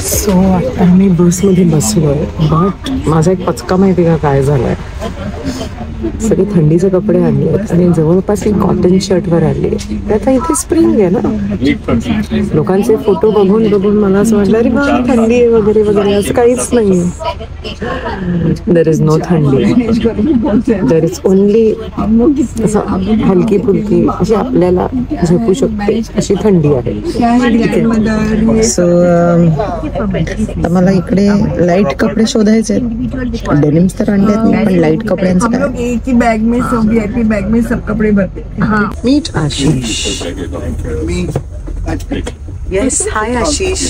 सो आता आम्ही बसमध्ये बसलोय, बट माझा एक पचका माहिती का काय झालाय, सगळे थंडीचे कपडे आणले आणि जवळपास एक कॉटन शर्टवर आले. तर आता इथे स्प्रिंग आहे ना, लोकांचे फोटो बघून बघून मला असं वाटलं अरे वा थंडी आहे वगैरे वगैरे. असं काहीच नाही. देर इज नो थंडी, देर इज ओनली असं हलकी फुलकी अशी आपल्याला झोपू शकते अशी थंडी आहे. सो आता मला इकडे लाईट कपडे शोधायचे. डेनिम्स तर आणले आहेत, पण लाईट कपड्यांचं काय. एक ही बैग में, सब VIP बैग में सब कपड़े भरते हैं. हाँ. Meet Ashish. Yes, hi Ashish.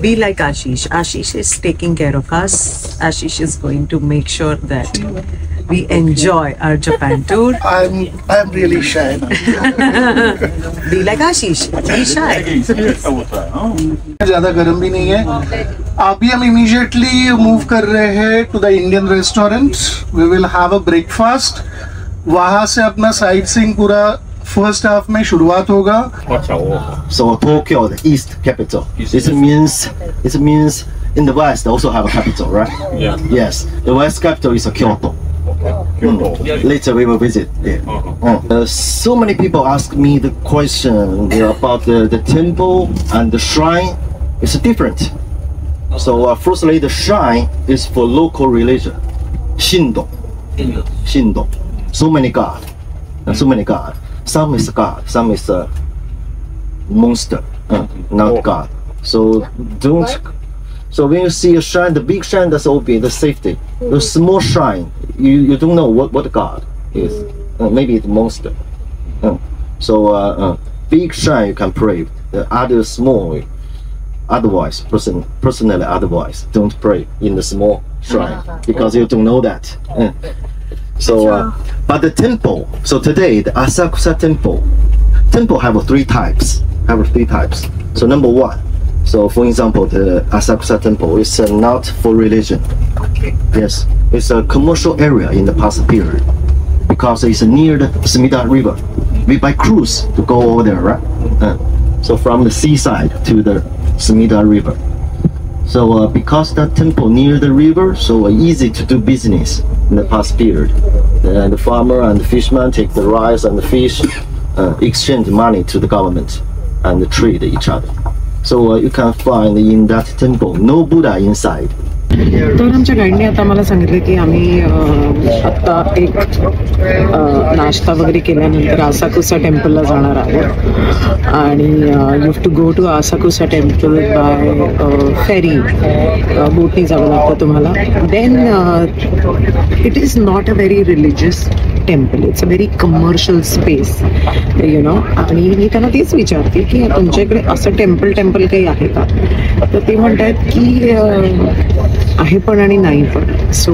Be like Ashish. Ashish is taking care of us. Ashish is going to make sure that we enjoy our Japan tour. I'm really shy now. Be like Ashish. Be shy. ज़्यादा गर्म भी नहीं है. अभी हम immediately move कर रहे हैं to the Indian restaurant. We will have a breakfast. वहाँ से अपना साइट सीइंग पूरा फर्स्ट हाफ में शुरुआत होगा. So Tokyo, the East capital. It means in the West also have a capital, right? Yeah. Yes, the West capital is Kyoto. Later we will visit there. So many people ask me the question about the temple and the shrine. It's different. So firstly, the shrine is for local religion. Shindo. So many god. Some is god, some is a monster, not god. So don't. So when you see a shrine, the big shrine, that's all be the safety. The small shrine, you don't know what god is. Maybe it's monster. So big shrine you can pray. The other small, otherwise personally otherwise don't pray in the small shrine because you don't know that. So but the temple. So today the Asakusa temple have three types. So number one. So for example, the Asakusa temple is not for religion. Okay. Yes, it's a commercial area in the past period because it's near the Sumida River. We by cruise to go over there, right? So from the seaside to the Sumida River. So because that temple near the river, so easy to do business in the past period. And the farmer and the fisherman take the rice and the fish, exchange money to the government and trade each other. So you can find in that temple no Buddha inside. तर आमच्या गाईडने आता मला सांगितलं की आम्ही आत्ता एक नाश्ता वगैरे केल्यानंतर आसाकुसा टेम्पलला जाणार आहोत आणि you have to go to Asakusa temple by ferry. बोटनी जावं लागतं तुम्हाला. Then it is not a very religious temple. It's a very commercial space you know. आणि मी त्यांना तेच विचारते की तुमच्या इकडे असं टेम्पल काही आहे का. तर ते म्हणतात की आहे पण आणि नाही पण. सो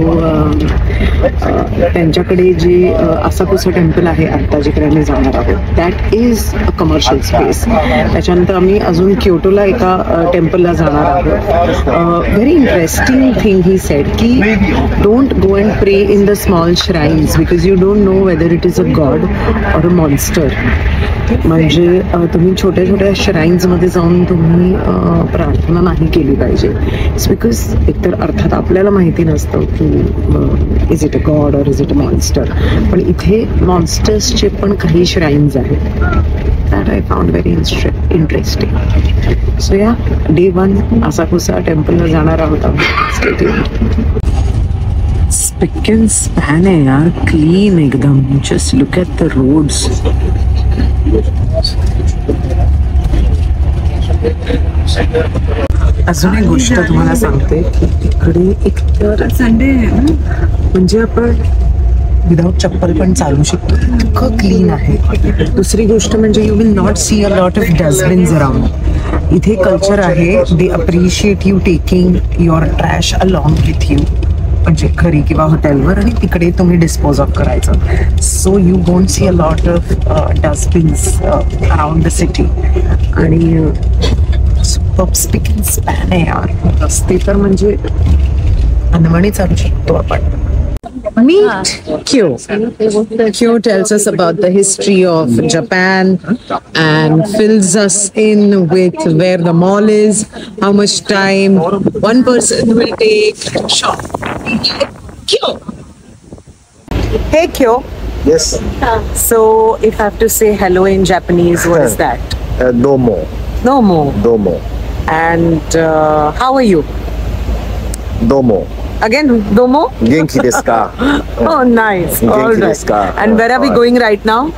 त्यांच्याकडे जे आसाकुसा टेम्पल आहे आत्ता जिकडे आम्ही जाणार आहोत that is a commercial space. त्याच्यानंतर आम्ही अजून क्योटोला एका टेम्पलला जाणार आहोत. Very interesting thing he said की don't go and pray in the small shrines because you don't know whether it is a god or a monster. म्हणजे तुम्ही छोट्या छोट्या श्राईन्समध्ये जाऊन तुम्ही प्रार्थना नाही केली पाहिजे. इट्स बिकॉज एकतर अर्थात आपल्याला माहिती नसतं की is it a god or is it a monster. पण इथे मॉन्स्टर्सचे पण काही श्राईन्स आहेत. That I found very interesting. So या डे 1 आसाकुसा टेम्पलला जाणार आहोत आम्ही. Stay tuned. Spick and span आहे यार, क्लीन एकदम. Just look at the roads. अजून एक गोष्ट तुम्हाला सांगते की इकडे एकतर संडे म्हणजे आपण विदाउट चप्पल पण चालू शकतो. इतकं क्लीन आहे. दुसरी गोष्ट म्हणजे you will not see a lot of dustbins around. इथे कल्चर आहे they appreciate you taking your trash along with you. म्हणजे घरी किंवा हॉटेलवर आणि तिकडे तुम्ही डिस्पोज ऑफ करायचं. So you won't see a lot of dustbins around the city. आणि सुपर स्पिक अँड स्पॅन आहे यार. रस्ते तर म्हणजे अनवणी चालू शकतो आपण. Meet Kyo. Kyo tells us about the history of Japan and fills us in with where the mall is, how much time one person will take to shop. Kyo. Hey Kyo. Yes. So if I have to say hello in Japanese, what is that? Domo. Domo. Domo. And how are you? Domo. Again, domo? Genki desu ka? Oh, nice. Genki All desu ka? right. And where are we Alright. going right now?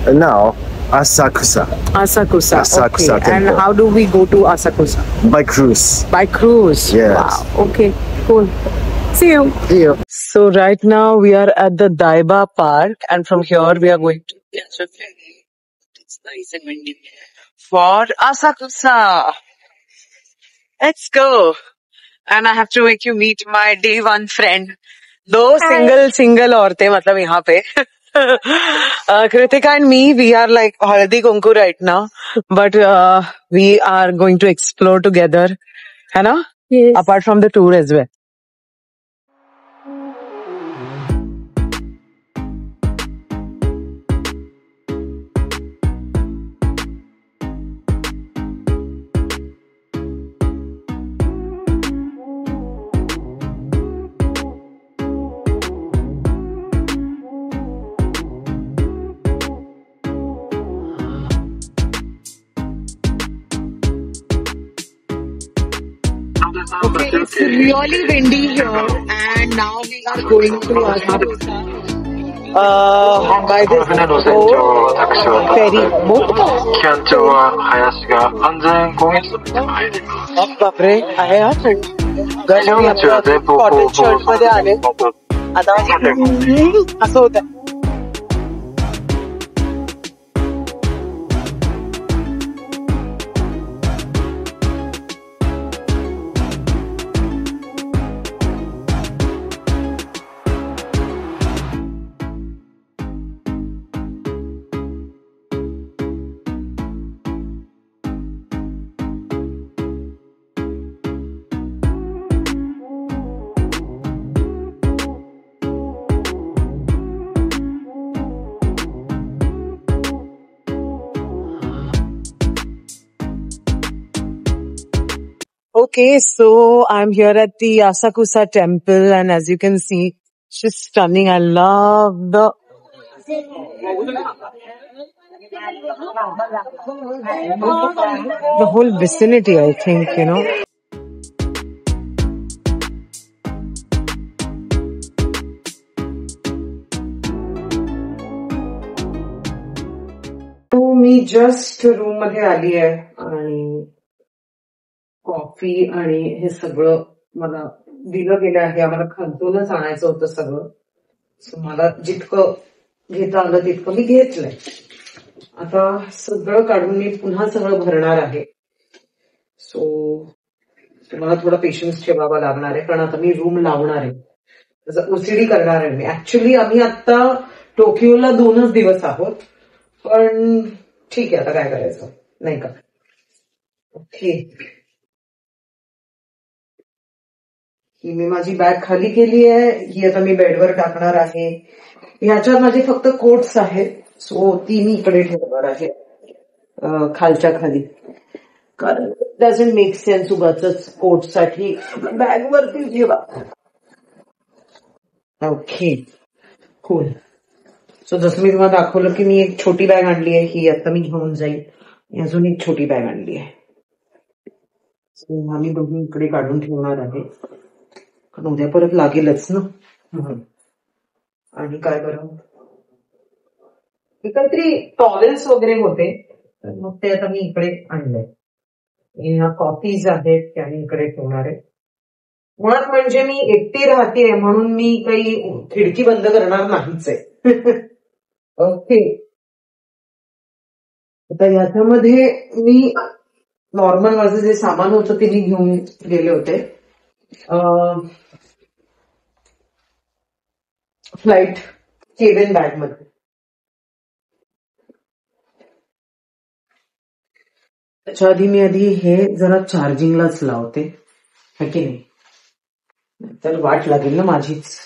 Now, Asakusa. Asakusa. Asakusa Okay. And temple. how do we go to Asakusa? By cruise. By cruise. Yes. Wow. Okay. Cool. See you. See you. So right now we are at the Daiba Park, and from here we are going to catch a ferry. It's nice and windy. For Asakusa. Let's go. And I have to make you meet my day one friend. दो single औरतें मतलब यहाँ पे Kritika and me, we are like haldi kunku right now, but we are going to explore together, है ना? Yes. Apart from the tour as well. Okay, it's really windy here, and now we are going to Asakusa by this boat, ferry boat. キャンチョは林が安全攻撃に入ります。 बाप रे आहे हा थंड. गरमी आपल्या cotton shirt मध्ये आले आता असं होत. Okay, so I'm here at the Asakusa temple, and as you can see, it's just stunning. I love the whole vicinity, I think, you know. So me just room मध्ये आली आहे आणि coffee आणि हे सगळं मला दिलं गेलं आहे. आम्हाला खालतूनच आणायचं होतं सगळं. सो मला जितकं घेता आलं तितकं मी घेतलंय. आता सगळं काढून मी पुन्हा सगळं भरणार आहे. सो मला थोडा पेशन्स ठेवावा लागणार आहे, कारण आता मी रूम लावणार आहे. ओसीडी करणार आहे मी. ऍक्च्युली आम्ही आता टोकियोला 2च दिवस आहोत, पण ठीक आहे, आता काय करायचं नाही का. ओके, ही मी माझी बॅग खाली केली आहे. ही आता मी बेडवर टाकणार आहे. ह्याच्यात माझे फक्त कोट्स आहेत, सो ती मी इकडे ठेवणार आहे खालच्या खाली, कारण डझंट मेक सेन्स उगाच कोटसाठी बॅग वरती ठेवा. Okay, cool. सो जसं मी तुम्हाला दाखवलं की मी एक छोटी बॅग आणली आहे, ही आता मी घेऊन जाईल. अजून एक छोटी बॅग आणली आहे. सो आम्ही दोघी इकडे काढून ठेवणार आहे, कारण उद्या परत लागेलच ना. आणि काय बरं, काहीतरी टॉवेल्स वगैरे होते, तर मग ते आता मी इकडे आणलंय. ह्या कॉफीज आहेत त्या मी इकडे ठेवणार आहे. मुळात म्हणजे मी एकटी राहते म्हणून मी काही खिडकी बंद करणार नाहीच आहे. ओके, आता ह्याच्यामध्ये मी नॉर्मल माझं जे सामान होतं ते मी घेऊन गेले होते फ्लाईट केबिन बॅग मध्ये. त्याच्या आधी मी हे जरा चार्जिंगलाच लावते, है की नाही, तर वाट लागेल ना माझीच.